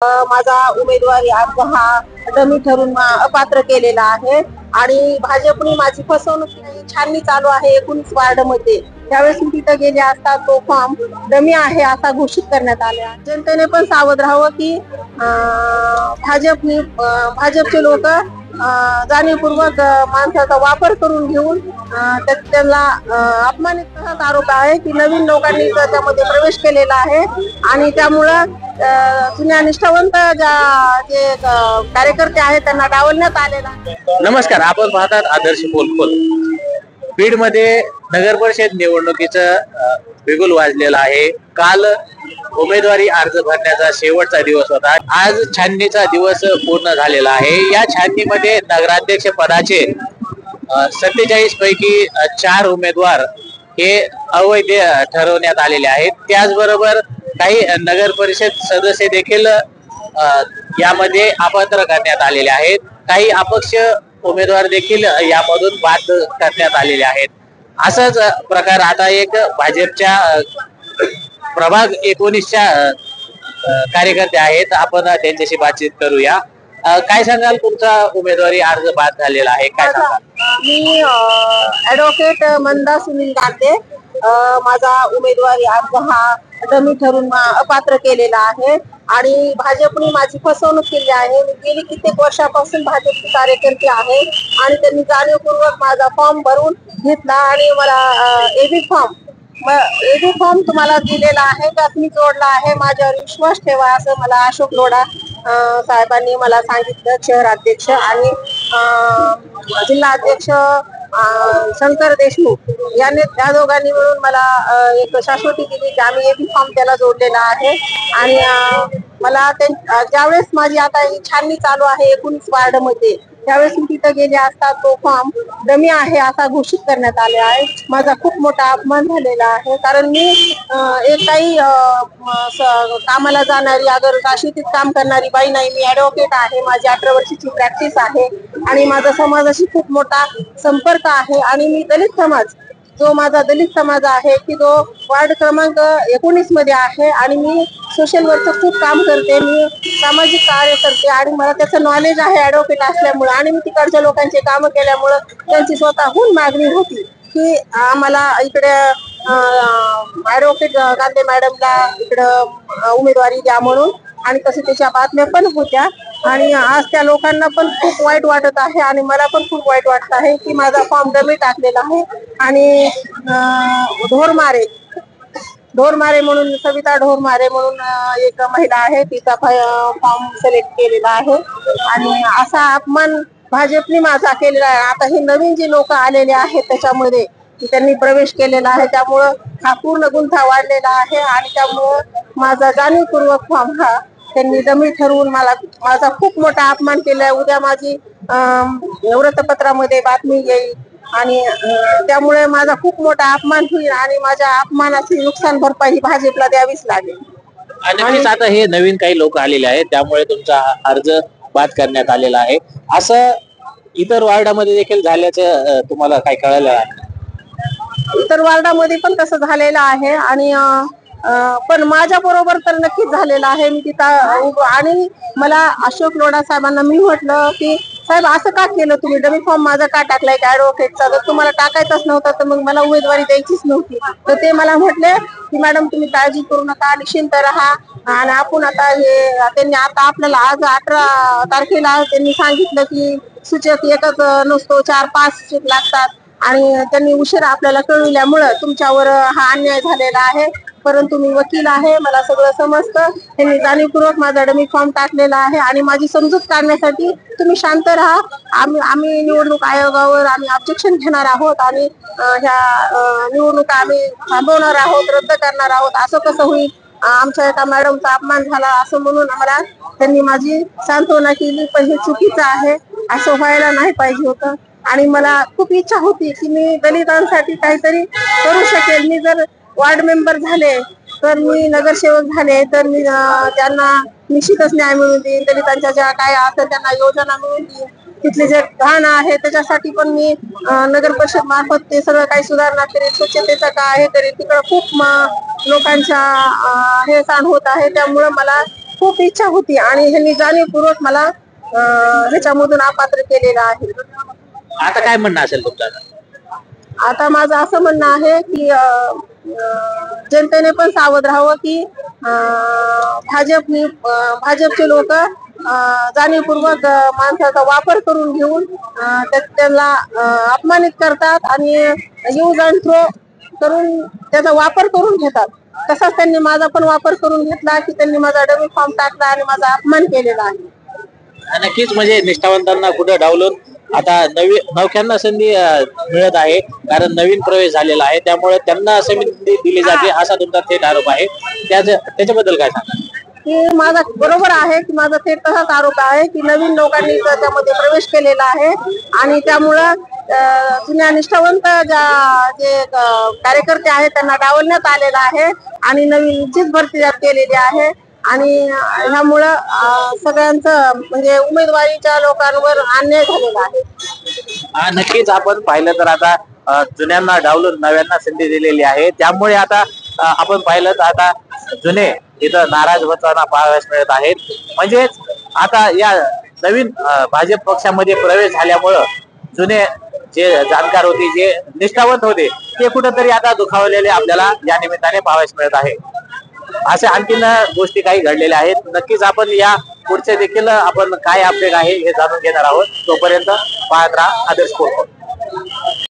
माझा उमेदवारी अर्ज हा डमी ठरून अपात्र केलेला आहे आणि भाजपने माझी फसवणूक केली. छाननी चालू आहे 19 वार्ड मध्ये. त्यावेळेस मी तिथे गेले असता तो फॉर्म डमी आहे असा घोषित करण्यात आला. जनतेने पण सावध राहावं की भाजपचे लोक जाणीवपूर्वक माणसाचा वापर करून घेऊन त्यांना अपमानित करण्याचा आरोप आहे की नवीन लोकांनी त्यामध्ये प्रवेश केलेला आहे आणि त्यामुळं जुन्या निष्ठावंत जे कार्यकर्ते आहेत त्यांना डावलण्यात आलेला आहे. नमस्कार, आपण पाहतात आदर्श पोलखोल. बीड मध्ये नगर परिषद निवडणुकीचं बिगुल वाजलेला आहे. काल उमेदवारी अर्ज भरण्याचा शेवटचा दिवस होता. आज छाननीचा दिवस पूर्ण झालेला आहे. या छाननीमध्ये नगराध्यक्ष पदाचे 47 पैकी 4 उमेदवार हे अवैध ठरवण्यात आलेले आहेत. त्याचबरोबर काही नगर परिषद सदस्य देखील यामध्ये अपात्र करण्यात आलेले आहेत. काही अपक्ष उमेदवार देखील यामधून बाद करण्यात आलेले आहेत. असाच प्रकार आता एक भाजपच्या प्रभाग 19च्या कार्यकर्ते आहेत. आपण त्यांच्याशी बातचीत करूया. काय सांगाल, तुमचा उमेदवारी अर्ज बाद झालेला आहे, काय सांगाल? मी ऍडव्होकेट मंदा सुनील गांधे. माझा उमेदवारी अर्ज हा डमी ठरून अपात्र केलेला आहे आणि भाजपने माझी फसवणूक केली आहे. मी गेली कित्येक वर्षापासून भाजपचे कार्यकर्ते आहे आणि त्यांनी जाणीवपूर्वक माझा फॉर्म भरून घेतला आणि मला एबी फॉर्म तुम्हाला दिलेला आहे, त्यात मी जोडला आहे. माझ्यावर विश्वास ठेवा असं मला अशोक लोढा साहेबांनी मला सांगितलं. शहराध्यक्ष आणि जिल्हा अध्यक्ष शंकर देशमुख यांनी त्या दोघांनी मिळून मला एक शाश्वती दिली की आम्ही एबी फॉर्म त्याला जोडलेला आहे आणि मला ज्यावेळेस माझी आता ही छाननी चालू आहे 19 वार्ड मध्ये, त्यावेळेस मी तिथे गेले असता तो फॉर्म डमी आहे असा घोषित करण्यात आले आहे. माझा खूप मोठा अपमान झालेला आहे कारण मी एक काही कामाला जाणारी अगर शेतीत काम करणारी बाई नाही. मी ऍडव्होकेट आहे. माझी 18 वर्षाची प्रॅक्टिस आहे आणि माझा समाजाशी खूप मोठा संपर्क आहे आणि मी दलित समाज, जो माझा दलित समाज आहे की जो वार्ड क्रमांक 19 मध्ये आहे आणि मी सोशल वर्कचं खूप काम करते. मी सामाजिक कार्य करते आणि मला त्याचं नॉलेज आहे ऍडव्होकेट असल्यामुळे आणि मी तिकडच्या लोकांचे काम केल्यामुळं त्यांची स्वतःहून मागणी होती की आम्हाला इकडे ऍडव्होकेट गांधे मॅडमला इकडं उमेदवारी द्या म्हणून. आणि तसे त्याच्या बातम्या पण होत्या आणि आज त्या लोकांना पण खूप वाईट वाटत आहे आणि मला पण खूप वाईट वाटत आहे की माझा फॉर्म डमी टाकलेला आहे. आणि ढोरमारे म्हणून सविता ढोरमारे म्हणून एक महिला आहे, तिचा फॉर्म सिलेक्ट केलेला आहे आणि असा अपमान भाजपने माझा केलेला आहे. आता हे नवीन जे लोक आलेले आहेत त्याच्यामध्ये त्यांनी प्रवेश केलेला आहे, त्यामुळं हा पूर्ण गुंठा वाढलेला आहे आणि त्यामुळं माझा जाणीवपूर्वक फॉर्म हा त्यांनी डमी ठरवून माझा खूप मोठा अपमान केलाय. उद्या माझी वृत्तपत्रामध्ये बातमी येईल आणि त्यामुळे माझा खूप मोठा अपमान होईल आणि माझ्या अपमानाची नुकसान भरपाई भाजपला द्यावीच लागेल. आणि आता हे नवीन काही लोक आलेले आहेत त्यामुळे तुमचा अर्ज बाद करण्यात आलेला आहे. असं इतर वार्डामध्ये देखील झाल्याचं तुम्हाला काय कळलं आहे? इतर वार्डामध्ये पण तसं झालेलं आहे आणि पण माझ्या बरोबर तर नक्कीच झालेलं आहे. मी तिथं आणि मला अशोक लोढा साहेबांना मी म्हटलं की साहेब असं का केलं तुम्ही, डमी फॉर्म माझा का टाकलाय ऍडव्होकेटचा, जर तुम्हाला टाकायचाच नव्हता तर मग मला उमेदवारी द्यायचीच नव्हती. तर ते मला म्हटले की मॅडम तुम्ही काळजी करू नका, निश्चिंत राहा आणि आपण आता त्यांनी आता आपल्याला आज 18 तारखेला त्यांनी सांगितलं की सूचक एकच नसतो, 4-5 सूचक लागतात आणि त्यांनी उशिरा आपल्याला कळविल्यामुळं तुमच्यावर हा अन्याय झालेला आहे. परंतु मी वकील आहे, मला सगळं समजतं. त्यांनी जाणीवपूर्वक माझा डमी फॉर्म टाकलेला आहे आणि माझी समजूत काढण्यासाठी तुम्ही शांत राहा. आम्ही निवडणूक आयोगावर आम्ही ऑब्जेक्शन घेणार आहोत आणि ह्या निवडणुका आम्ही थांबवणार आहोत, रद्द करणार आहोत. असं कसं होईल, आमच्या एका मॅडमचा अपमान झाला असं म्हणून आम्हाला त्यांनी माझी सांत्वना केली. पण हे चुकीचं आहे, असं व्हायला नाही पाहिजे होतं आणि मला खूप इच्छा होती की मी दलितांसाठी काहीतरी करू शकेल. मी जर वार्ड मेंबर झाले तर मी नगरसेवक झाले तर मी त्यांना निश्चितच न्याय मिळवून देईन. दलितांच्या ज्या काय असेल त्यांना योजना मिळवून देईन. तिथले जे घाण आहे त्याच्यासाठी पण मी नगर परिषद मार्फत ते सगळं काही सुधारणा करेल. स्वच्छतेचं काय हे करेल. तिकडं खूप लोकांच्या हे ताण होत आहे, त्यामुळं मला खूप इच्छा होती आणि ह्यांनी जाणीवपूर्वक मला ह्याच्यामधून अपात्र केलेलं आहे. आता काय म्हणणं असेल तुमचं? आता माझं असं म्हणणं आहे की जनतेने पण सावध राहावं की भाजपचे लोक जाणीवपूर्वक माणसाचा वापर करून घेऊन त्यांना अपमानित करतात आणि यूज अँड थ्रो करून त्याचा वापर करून घेतात. तसाच त्यांनी माझा पण वापर करून घेतला की त्यांनी माझा डमी फॉर्म टाकला आणि माझा अपमान केलेला आहे. नक्कीच म्हणजे निष्ठावंतांना कुठं डावलून आता नवख्यांना संधी मिळत आहे, कारण नवीन प्रवेश झालेला आहे, त्यामुळे त्यांना संधी दिली जाते असा तुमचा थेट आरोप आहे. त्याच्याबद्दल काय सांगा? की माझा बरोबर आहे की माझा थेट तसाच आरोप आहे की नवीन लोकांनी त्यामध्ये प्रवेश केलेला आहे आणि त्यामुळं जुन्या निष्ठावंत जे कार्यकर्ते आहेत त्यांना डावलण्यात आलेला आहे आणि नवीनचीच भरती केलेली आहे आणि ह्यामुळं सगळ्यांचं म्हणजे उमेदवारीच्या लोकांवर अन्याय झालेला आहे. नक्कीच आपण पाहिलं तर आता जुन्यांना डावलून नव्यांना संधी दिलेली आहे, त्यामुळे आता आपण पाहिलं तर आता जुने इथं नाराज होताना पाहावयास मिळत आहेत. म्हणजेच आता या नवीन भाजप पक्षामध्ये प्रवेश झाल्यामुळं जुने जे जाणकार होते, जे निष्ठावंत होते, ते कुठंतरी आता दुखावलेले आपल्याला या निमित्ताने पाहावयास मिळत आहे. असे आणखीन गोष्टी काही घडलेल्या आहेत. नक्कीच आपण या पुढचे देखील आपण काय अपडेट आहे हे जाणून घेणार आहोत. तोपर्यंत पाहत राहा आदर्श पोलखोल.